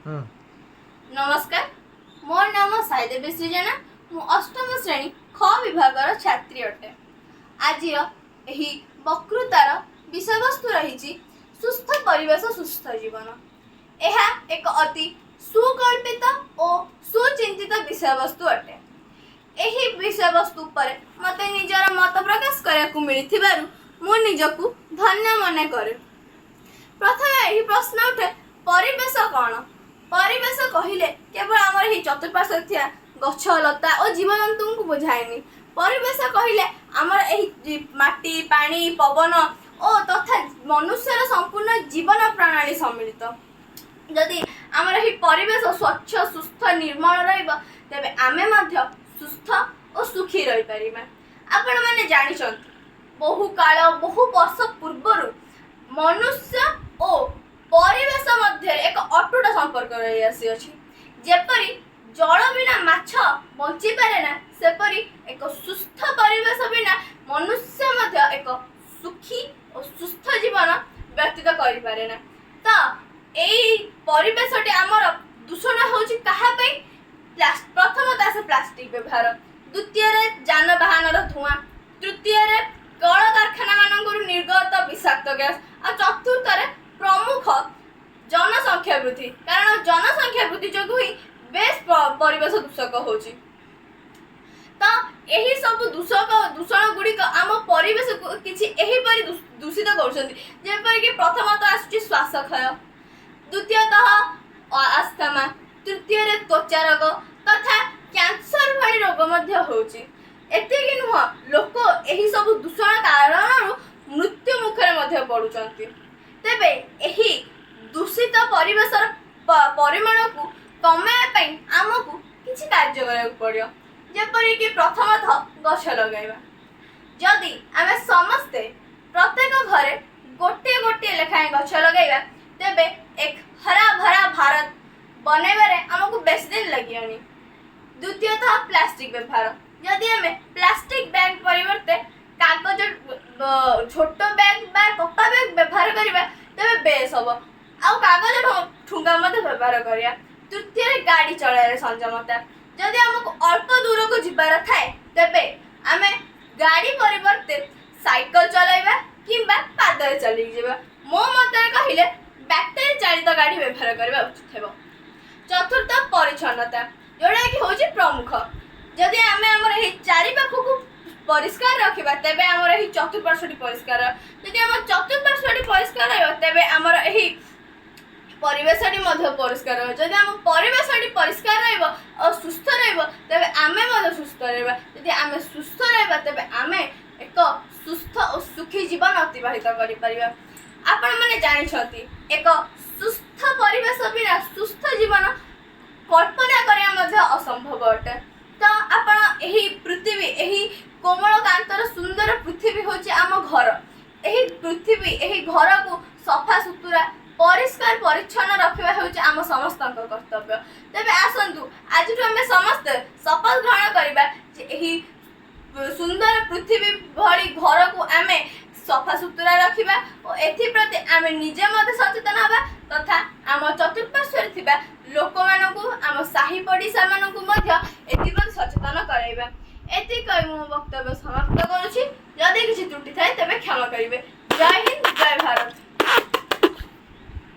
नमस्कार मोर नाम साईदेवी सृजना मु अष्टम श्रेणी ख विभाग छात्री अटे। आज वक्तृतार विषय वस्तु रही सुस्थ परिवेश सुस्थ जीवन। यह एक अति सुकल्पित और सुचिंतित विषय वस्तु अटे। यही विषय वस्तु पर मत निजर मत प्रकाश करने मिली मु निजकू धन्य मन करे। प्रथम यही प्रश्न उठे परिवेश कौन? परिवेश कहले केवल आमर ही चतुर्पार्श्व थिया गछ लता और जीव जंतु को बुझाएनी। परिवेश कहले आमर एही माटी पानी पवन और तथा मनुष्यर संपूर्ण जीवन प्रणाली सम्मिलित। जदि आमर एही परिवेश स्वच्छ सुस्थ निर्मल रहिबो तेबे आमे मध्य सुस्थ और सुखी रहि परिबा। आपण माने जानिछंती बहु काल बहु वर्ष पूर्वरु मनुष्य और परिवेश मध्य एक अटूट संपर्क रही आसी। जेपरी जल बिना माछ बंची पारे ना सेपरी एक सुस्थ परिवेश बिना मनुष्य मध्य एक सुखी और सुस्थ जीवन व्यतीत करि पारे ना। तो एई परिवेशटी आमर दूषण होची कहा पे? प्रथमतः से प्लास्टिक व्यवहार, द्वितीय रे जानवाहन रो धुआं, तृतीय रे कल कारखाना मानकर निर्गत विषाक्त गैस और चतुर्थ रे प्रमुख जनसंख्या वृद्धि। कारण जनसंख्या वृद्धि जो ही बेस परिवेश दूषक होची। तो यही सब दूषण गुड़िक आम परिवेश को किसी एहीपरि दूषित कर। प्रथमतः आसुची श्वासक्षय, द्वितीयतः आस्थमा, तृतीय रे त्वचा रोग तथा कैंसर भली रोग मध्य होची। एतिकी नुह लोक एही सब दूषण कारण मृत्यु मुखरे मध्य पड़ुचंती। तेबे एही दूषित परिवेशर परिमाण को कमाया आमको किसी कार्य करा पड़ो। जेपरि कि प्रथमतः गछ लगाइबा। जदि आमे समस्ते प्रत्येक घरे गोटे गोटे लेखाएं गछ लगाइबा तेबे एक हरा भरा भारत बनैबारे आमको बेस दिन लगियानी। द्वितीयतः प्लास्टिक व्यवहार। जदि आमे प्लास्टिक बैग परिवर्ते कागज छोट बैग बा कपा बैग व्यवहार करिबा तेबे बेस हबो। आउ कागज ठुंगा मते व्यवहार करिया। तृतीय गाड़ी चलाइले संयमता। जदि हमको अल्प दूर को जिबार थाए तेबे आमे गाड़ी परिवर्ते साइकिल चलाइबा किंबा पादरे चली जिबा। मो मते कहिले बैटरी चालित गाड़ी व्यवहार करबा उचित हेबो। चतुर्थ परिच्छन्नता जोड़ा कि होची प्रमुख। जदि आमे हमर एही चारि पाखु को परिष्कार रखिबा तेबे हमर एही चतुर्पार्श्वटी परिष्कार। जदि हमर चतुर्पार्श्वटी परिष्कार रहबो तेबे हमर एही परिवेशटी मध्य परिष्कार रहबो। जदि हम परिवेशटी परिष्कार रहबो और सुस्थ रहबो तेबे आमे मध्य सुस्थ रहबा। जदि आमे सुस्थ रहबा तेबे आमे एक सुस्थ और सुखी जीवन अतिबाहित करि परिबा। आपण माने जानि छथि एक सुस्थ परिवेश बिना सुस्थ जीवन कल्पना करिया मध्य असंभव अटे। तो आपण एही पृथ्वी एही कोमल कांतर सुंदर पृथ्वी होची आम घर। एही पृथ्वी एही घर को सफा सुतुरा परिष्कार परिच्छन्न रखिबा होची आम समस्तक कर्तव्य। तेबे आसंतु आज आमे समस्त शपथ ग्रहण करिबा जे एही सुंदर पृथ्वी भली घर को आमे सफा सुतुरा रखिबा और एथि प्रति आमे निजे मते सचेतन हबा